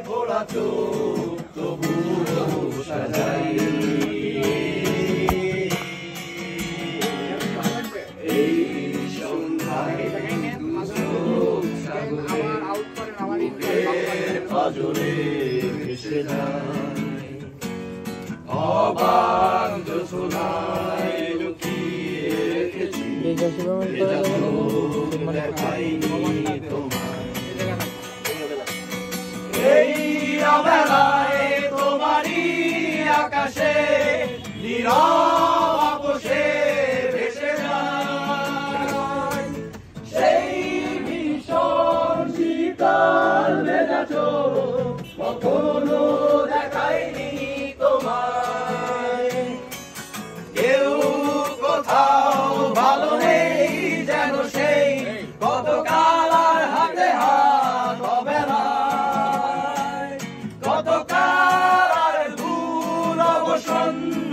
খোলা চোখ তবু সাজাই এই সন্ধ্যায় ফাজরে ভেসে যায় অবান্ধ সোনায় লুকিয়ে রেখেছি দেখাইনি তোমায় এই অবেলায় তোমারই আকাশে নীরব আপোষে ভেসে যায় সেই ভীষণ শীতল ভেজা চোখ কখনো দেখাইনি তোমায় কেউ কোথাও ভালো নেই যেন সেই গতকাল আর হাতে হাত অবেলায় গতকাল আর ভুল অবসন্ন